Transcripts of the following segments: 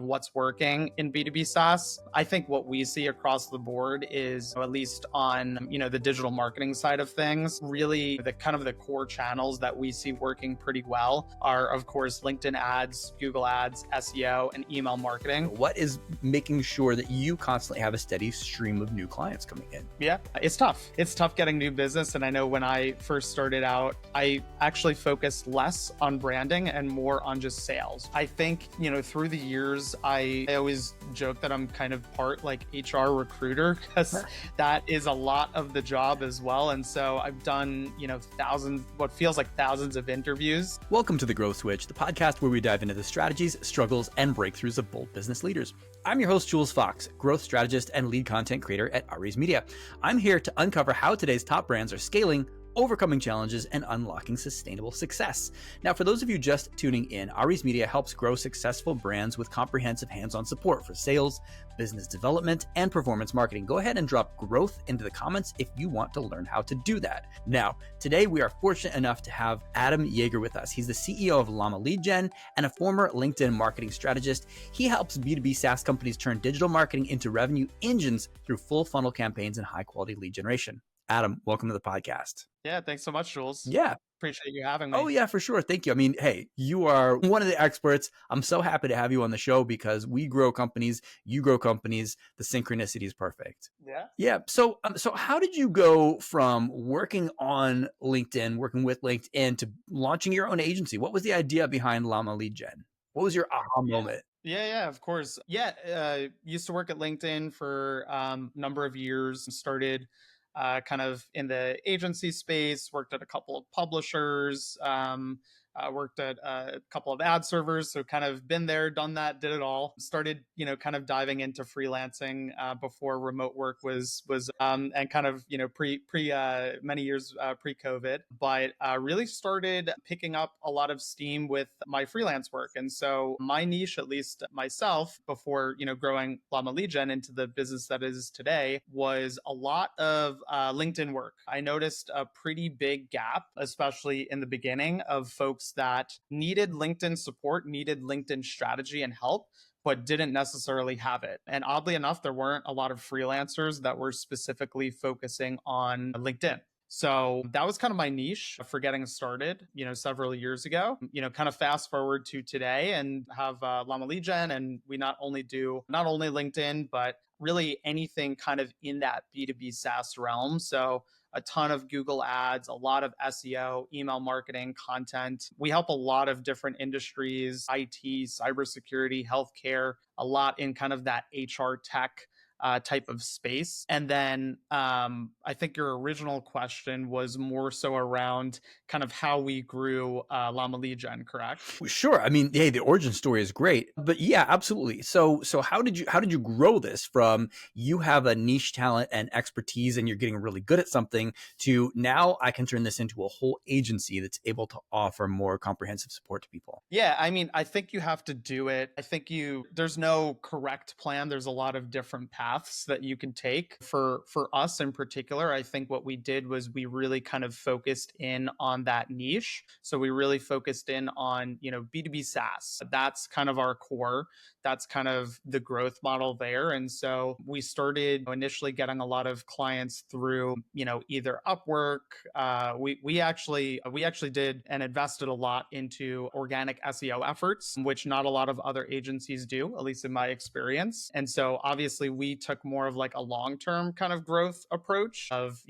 what's working in B2B SaaS. I think what we see across the board is, at least on, the digital marketing side of things, really the kind of the core channels that we see working pretty well are, of course, LinkedIn ads, Google ads, SEO, and email marketing. What is making sure that you constantly have a steady stream of new clients coming in? Yeah, it's tough. It's tough getting new business. And I know when I first started out, I actually focused less on branding and more on just sales. I think, through the years, I always joke that I'm kind of part like HR recruiter because that is a lot of the job as well. And so I've done, what feels like thousands of interviews. Welcome to The Growth Switch, the podcast where we dive into the strategies, struggles, and breakthroughs of bold business leaders. I'm your host, Jules Fox, growth strategist and lead content creator at Aries Media. I'm here to uncover how today's top brands are scaling, overcoming challenges, and unlocking sustainable success. Now, for those of you just tuning in, Aries Media helps grow successful brands with comprehensive hands-on support for sales, business development, and performance marketing. Go ahead and drop growth into the comments if you want to learn how to do that. Now, today we are fortunate enough to have Adam Yaeger with us. He's the CEO of Llama Lead Gen and a former LinkedIn marketing strategist. He helps B2B SaaS companies turn digital marketing into revenue engines through full funnel campaigns and high-quality lead generation. Adam, welcome to the podcast. Yeah, thanks so much, Jules. Yeah. Appreciate you having me. Oh, yeah, for sure. Thank you. I mean, hey, you are one of the experts. I'm so happy to have you on the show because we grow companies, you grow companies. The synchronicity is perfect. Yeah. Yeah. So how did you go from working on LinkedIn, working with LinkedIn, to launching your own agency? What was the idea behind Llama Lead Gen? What was your aha moment? Yeah, of course. Yeah, used to work at LinkedIn for a number of years and started kind of in the agency space, worked at a couple of publishers, worked at a couple of ad servers. So kind of been there, done that, did it all. Started, kind of diving into freelancing before remote work was and kind of, many years pre-COVID, but really started picking up a lot of steam with my freelance work. And so my niche, at least myself, before, growing Llama Lead Gen into the business that is today, was a lot of LinkedIn work. I noticed a pretty big gap, especially in the beginning, of folks that needed LinkedIn support, needed LinkedIn strategy and help, but didn't necessarily have it. And oddly enough, there weren't a lot of freelancers that were specifically focusing on LinkedIn. So that was kind of my niche for getting started, several years ago. Kind of fast forward to today and have Llama Lead Gen, and we not only LinkedIn, but really anything kind of in that B2B SaaS realm. So a ton of Google ads, a lot of SEO, email marketing, content. We help a lot of different industries, IT, cybersecurity, healthcare, a lot in kind of that HR tech type of space. And then I think your original question was more so around kind of how we grew Llama Lead Gen, correct? Sure. I mean, hey, the origin story is great, but yeah, absolutely. So how did you grow this from you have a niche talent and expertise and you're getting really good at something to now I can turn this into a whole agency that's able to offer more comprehensive support to people? Yeah, I mean, I think you have to do it. I think there's no correct plan. There's a lot of different paths that you can take. For us in particular, I think what we did was we really kind of focused in on that niche. So we really focused in on, B2B SaaS. That's kind of our core. That's kind of the growth model there. And so we started initially getting a lot of clients through, either Upwork. We actually did and invested a lot into organic SEO efforts, which not a lot of other agencies do, at least in my experience. And so obviously we took more of like a long-term kind of growth approach of,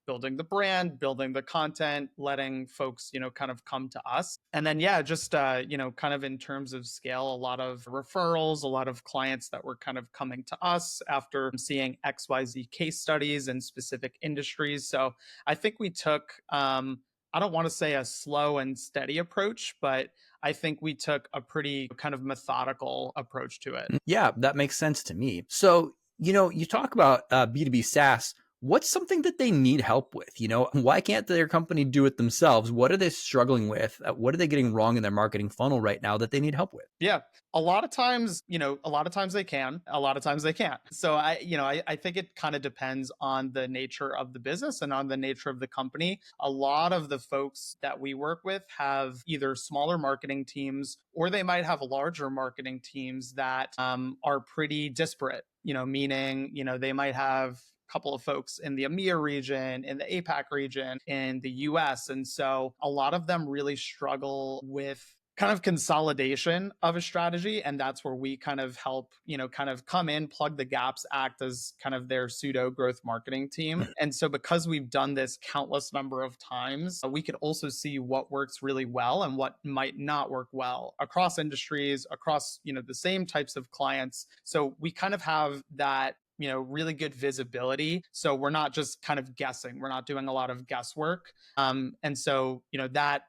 building the brand, building the content, letting folks, kind of come to us. And then, just, kind of in terms of scale, a lot of referrals, a lot of clients that were kind of coming to us after seeing XYZ case studies in specific industries. So I think we took, I don't want to say a slow and steady approach, but I think we took a pretty kind of methodical approach to it. Yeah, that makes sense to me. So, you talk about B2B SaaS. what's something that they need help with? Why can't their company do it themselves? What are they struggling with? What are they getting wrong in their marketing funnel right now that they need help with? Yeah. A lot of times, a lot of times they can, a lot of times they can't. So I think it kind of depends on the nature of the business and on the nature of the company. A lot of the folks that we work with have either smaller marketing teams or they might have larger marketing teams that are pretty disparate, meaning, they might have couple of folks in the EMEA region, in the APAC region, in the US. And so a lot of them really struggle with kind of consolidation of a strategy. And that's where we kind of help, kind of come in, plug the gaps, act as kind of their pseudo growth marketing team. And so because we've done this countless number of times, we could also see what works really well and what might not work well across industries, across, the same types of clients. So we kind of have that really good visibility. So we're not just kind of guessing. We're not doing a lot of guesswork. And so, that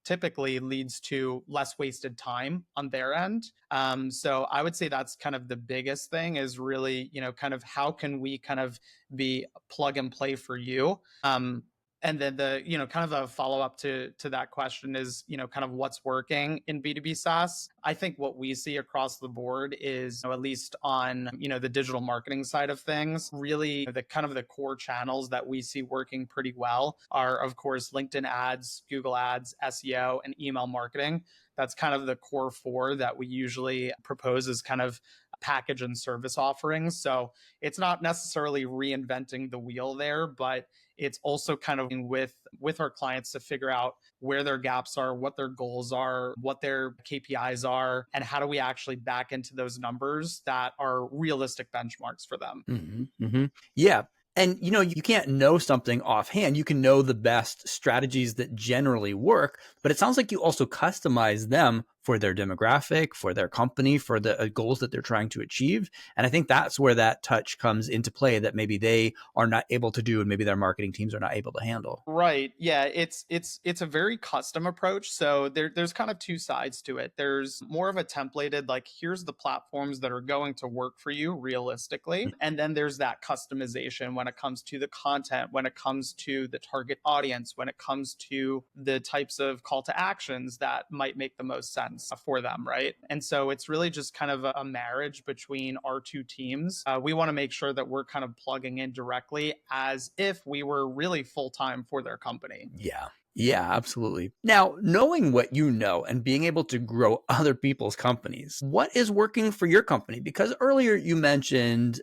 typically leads to less wasted time on their end. So I would say that's kind of the biggest thing is really, kind of how can we kind of be plug and play for you? And then kind of a follow up to that question is, kind of what's working in B2B SaaS. I think what we see across the board is, at least on, the digital marketing side of things, really the kind of the core channels that we see working pretty well are, of course, LinkedIn ads, Google ads, SEO, and email marketing. That's kind of the core four that we usually propose as kind of package and service offerings. So it's not necessarily reinventing the wheel there, but it's also kind of with our clients to figure out where their gaps are, what their goals are, what their KPIs are, and how do we actually back into those numbers that are realistic benchmarks for them. Yeah. And you can't know something offhand. You can know the best strategies that generally work, but it sounds like you also customize them for their demographic, for their company, for the goals that they're trying to achieve. And I think that's where that touch comes into play that maybe they are not able to do and maybe their marketing teams are not able to handle. Right. Yeah, it's a very custom approach. So there's kind of two sides to it. There's more of a templated, like here's the platforms that are going to work for you realistically. And then there's that customization when it comes to the content, when it comes to the target audience, when it comes to the types of call to actions that might make the most sense for them, right? And so it's really just kind of a marriage between our two teams. We want to make sure that we're kind of plugging in directly as if we were really full time for their company. Yeah. Yeah, absolutely. Now, knowing what you know and being able to grow other people's companies, what is working for your company? Because earlier you mentioned,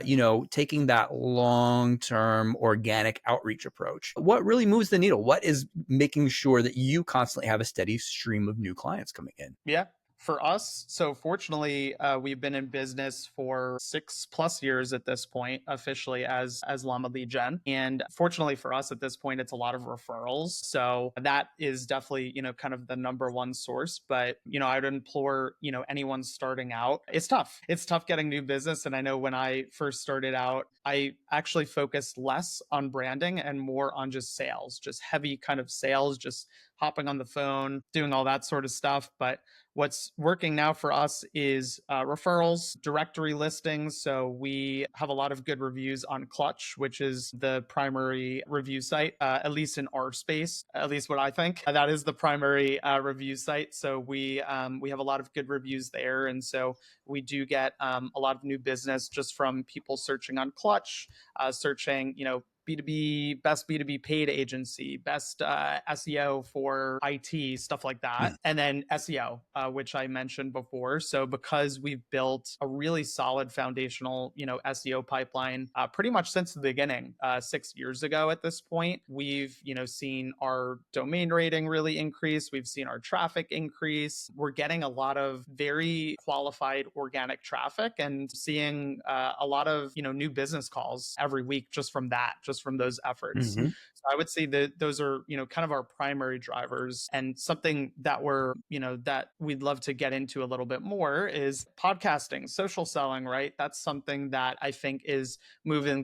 taking that long-term organic outreach approach. What really moves the needle? What is making sure that you constantly have a steady stream of new clients coming in? Yeah. For us, so fortunately, we've been in business for 6+ years at this point, officially as Llama Lead Gen. And fortunately for us at this point, it's a lot of referrals. So that is definitely, kind of the number one source. But, I would implore, anyone starting out, it's tough. It's tough getting new business. And I know when I first started out, I actually focused less on branding and more on just sales, just heavy kind of sales, just hopping on the phone, doing all that sort of stuff. But what's working now for us is referrals, directory listings. So we have a lot of good reviews on Clutch, which is the primary review site, at least in our space, at least what I think. That is the primary review site. So we have a lot of good reviews there. And so we do get a lot of new business just from people searching on Clutch, searching, B2B, best B2B paid agency, best SEO for IT, stuff like that. And then SEO, which I mentioned before. So because we've built a really solid foundational, SEO pipeline pretty much since the beginning, 6 years ago at this point, we've, seen our domain rating really increase. We've seen our traffic increase. We're getting a lot of very qualified organic traffic and seeing a lot of, new business calls every week just from that, just from those efforts. Mm-hmm. So I would say that those are, kind of our primary drivers. And something that that we'd love to get into a little bit more is podcasting, social selling, right? That's something that I think is moving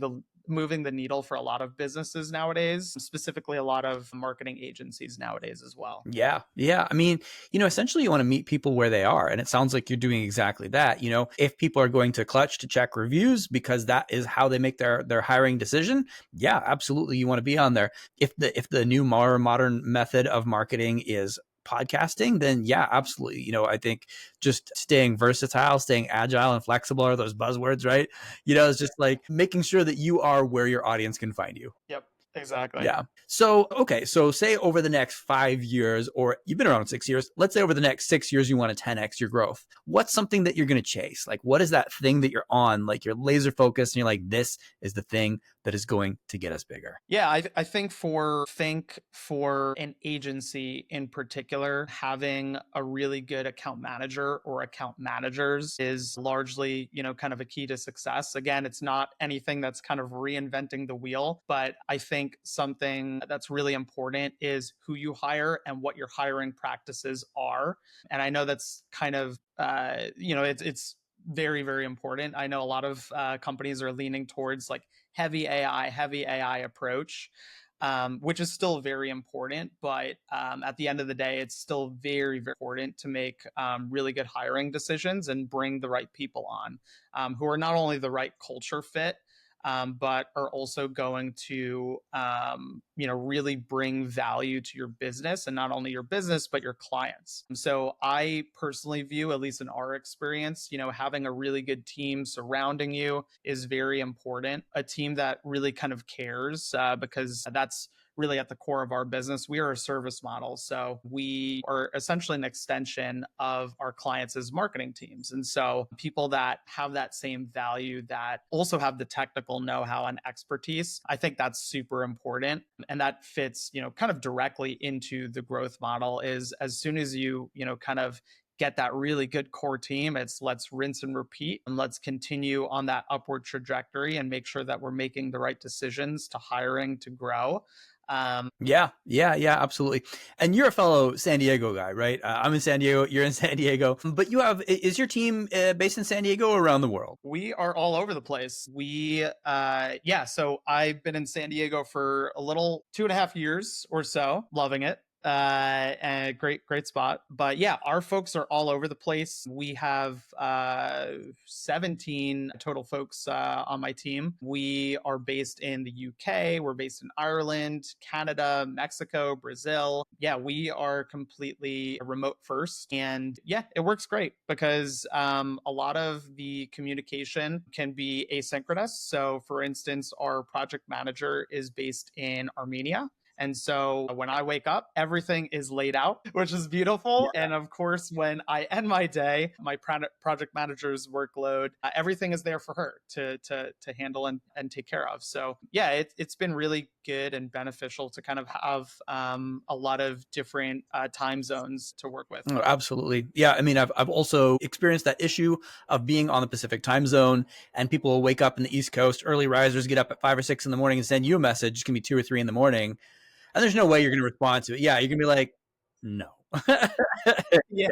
moving the needle for a lot of businesses nowadays, specifically a lot of marketing agencies nowadays as well. Yeah. Yeah. I mean, essentially you want to meet people where they are. And it sounds like you're doing exactly that. If people are going to Clutch to check reviews because that is how they make their hiring decision, yeah, absolutely. You want to be on there. If the new more modern method of marketing is podcasting, then yeah, absolutely. I think just staying versatile, staying agile and flexible are those buzzwords, right? It's just like making sure that you are where your audience can find you. Yep, exactly. Yeah. So, okay. So say over the next 5 years, or you've been around 6 years, let's say over the next 6 years, you want to 10X your growth. What's something that you're going to chase? Like, what is that thing that you're on? Like you're laser focused and you're like, this is the thing that is going to get us bigger. Yeah, I think for an agency in particular, having a really good account manager or account managers is largely, kind of a key to success. Again, it's not anything that's kind of reinventing the wheel, but I think something that's really important is who you hire and what your hiring practices are. And I know that's kind of, it's very, very important. I know a lot of companies are leaning towards like heavy AI approach, which is still very important. But at the end of the day, it's still very, very important to make really good hiring decisions and bring the right people on who are not only the right culture fit, but are also going to, really bring value to your business, and not only your business, but your clients. So I personally view, at least in our experience, having a really good team surrounding you is very important. A team that really kind of cares, because that's really at the core of our business. We are a service model. So we are essentially an extension of our clients' marketing teams. And so people that have that same value, that also have the technical know-how and expertise, I think that's super important. And that fits, kind of directly into the growth model. Is as soon as you, kind of get that really good core team, it's let's rinse and repeat, and let's continue on that upward trajectory and make sure that we're making the right decisions to hiring to grow. Yeah, absolutely. And you're a fellow San Diego guy, right? I'm in San Diego. You're in San Diego, but is your team based in San Diego or around the world? We are all over the place. So I've been in San Diego for a little 2.5 years or so, loving it. And great spot. But yeah, our folks are all over the place. We have 17 total folks on my team. We are based in the UK. We're based in Ireland, Canada, Mexico, Brazil. Yeah, we are completely remote first. And yeah, it works great because a lot of the communication can be asynchronous. So for instance, our project manager is based in Armenia. And so when I wake up, everything is laid out, which is beautiful. Yeah. And of course, when I end my day, my project manager's workload, everything is there for her to handle and take care of. So yeah, it's been really good and beneficial to kind of have a lot of different time zones to work with. Oh, absolutely. Yeah. I mean, I've also experienced that issue of being on the Pacific time zone, and people will wake up in the East Coast, early risers get up at 5 or 6 in the morning and send you a message. It can be 2 or 3 in the morning. And there's no way you're going to respond to it. Yeah, you're going to be like, no. Yeah.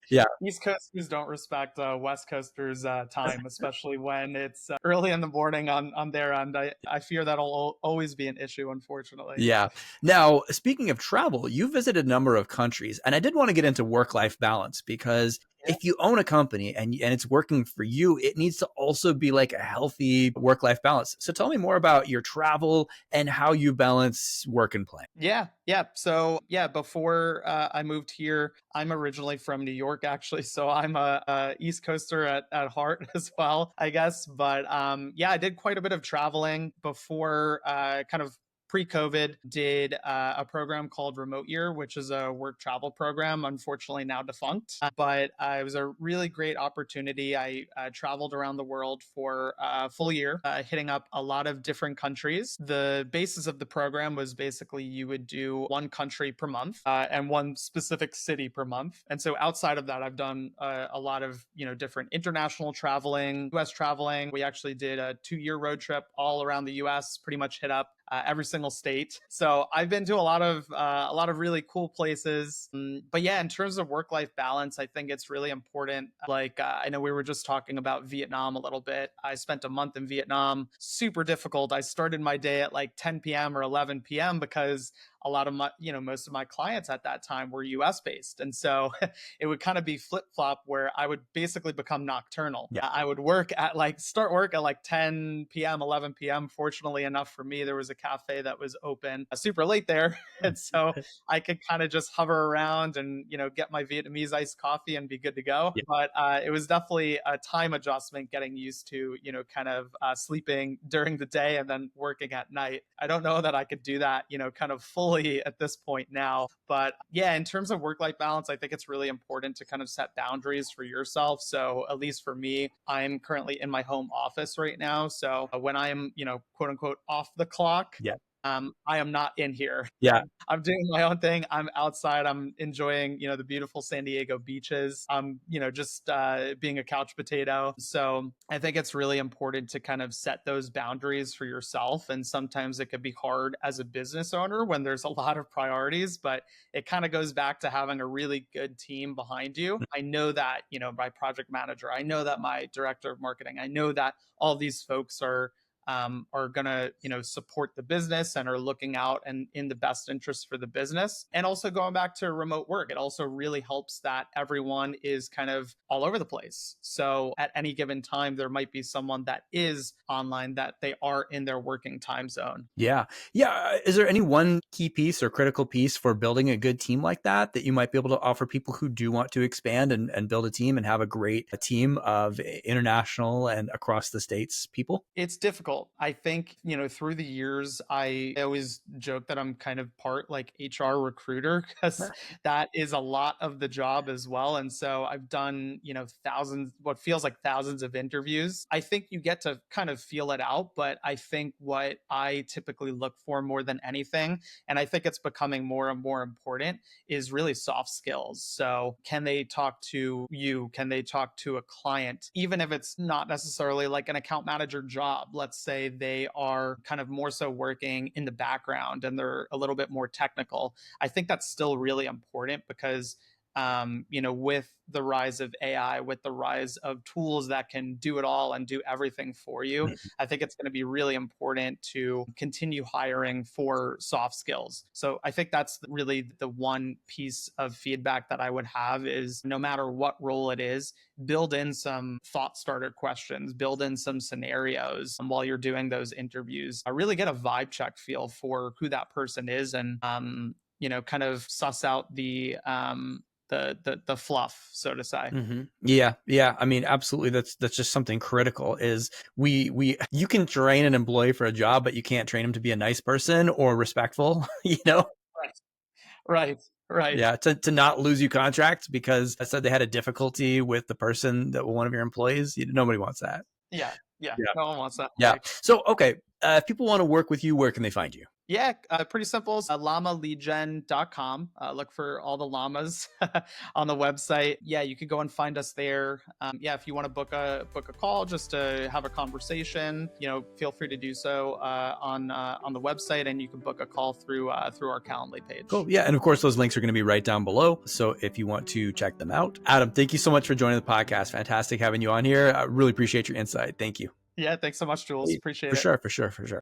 Yeah. East Coasters don't respect West Coasters time, especially when it's early in the morning on their end. I fear that'll always be an issue, unfortunately. Yeah. Now, speaking of travel, you visited a number of countries, and I did want to get into work-life balance because if you own a company and it's working for you, it needs to also be like a healthy work-life balance. So tell me more about your travel and how you balance work and play. Yeah. So yeah, before I moved here, I'm originally from New York, actually. So I'm a East Coaster at heart as well, I guess. But yeah, I did quite a bit of traveling before kind of pre-COVID, did a program called Remote Year, which is a work travel program, unfortunately now defunct. But it was a really great opportunity. I traveled around the world for a full year, hitting up a lot of different countries. The basis of the program was basically you would do one country per month and one specific city per month. And so outside of that, I've done a lot of, different international traveling, US traveling. We actually did a 2-year road trip all around the US, pretty much hit up every single state. So I've been to a lot of really cool places. But yeah, in terms of work-life balance, I think it's really important. Like I know we were just talking about Vietnam a little bit. I spent a month in Vietnam. Super difficult. I started my day at like 10 p.m. or 11 p.m. because a lot of my, most of my clients at that time were US based. And so it would kind of be flip flop where I would basically become nocturnal. Yeah. I would start work at like 10 p.m., 11 p.m. Fortunately enough for me, there was a cafe that was open super late there. And so I could kind of just hover around and, get my Vietnamese iced coffee and be good to go. Yeah. But it was definitely a time adjustment getting used to, kind of sleeping during the day and then working at night. I don't know that I could do that, kind of fully at this point now. But yeah, in terms of work-life balance, I think it's really important to kind of set boundaries for yourself. So at least for me, I'm currently in my home office right now. So when I am, quote unquote, off the clock, Yeah. I am not in here. Yeah. I'm doing my own thing. I'm outside. I'm enjoying, the beautiful San Diego beaches. I'm, just being a couch potato. So I think it's really important to kind of set those boundaries for yourself. And sometimes it could be hard as a business owner when there's a lot of priorities, but it kind of goes back to having a really good team behind you. I know that, my project manager, I know that my director of marketing, I know that all these folks are going to, support the business and are looking out and in the best interest for the business. And also going back to remote work, it also really helps that everyone is kind of all over the place. So at any given time, there might be someone that is online that they are in their working time zone. Yeah. Yeah. Is there any one key piece or critical piece for building a good team like that you might be able to offer people who do want to expand and build a team and have a team of international and across the states people? It's difficult. I think, through the years, I always joke that I'm kind of part like HR recruiter because that is a lot of the job as well. And so I've done, what feels like thousands of interviews. I think you get to kind of feel it out, but I think what I typically look for more than anything, and I think it's becoming more and more important, is really soft skills. So can they talk to you? Can they talk to a client? Even if it's not necessarily like an account manager job, let's say they are kind of more so working in the background and they're a little bit more technical. I think that's still really important because with the rise of AI, with the rise of tools that can do it all and do everything for you, I think it's going to be really important to continue hiring for soft skills. So I think that's really the one piece of feedback that I would have is no matter what role it is, build in some thought starter questions, build in some scenarios while you're doing those interviews. I really get a vibe check feel for who that person is and, kind of suss out the fluff, so to say. Mm-hmm. Yeah. Yeah. I mean, absolutely. That's just something critical is you can train an employee for a job, but you can't train them to be a nice person or respectful, Right. Yeah. To not lose you contracts because I said they had a difficulty with the person that was one of your employees. Nobody wants that. Yeah. Yeah. No one wants that. Yeah. Right. So, okay. If people want to work with you, where can they find you? Yeah, pretty simple. LlamaLeadGen.com. Look for all the llamas on the website. Yeah, you can go and find us there. If you want to book a call just to have a conversation, feel free to do so on the website, and you can book a call through our Calendly page. Cool. Yeah, and of course those links are going to be right down below. So if you want to check them out, Adam, thank you so much for joining the podcast. Fantastic having you on here. I really appreciate your insight. Thank you. Yeah, thanks so much, Jules. Appreciate it. For sure.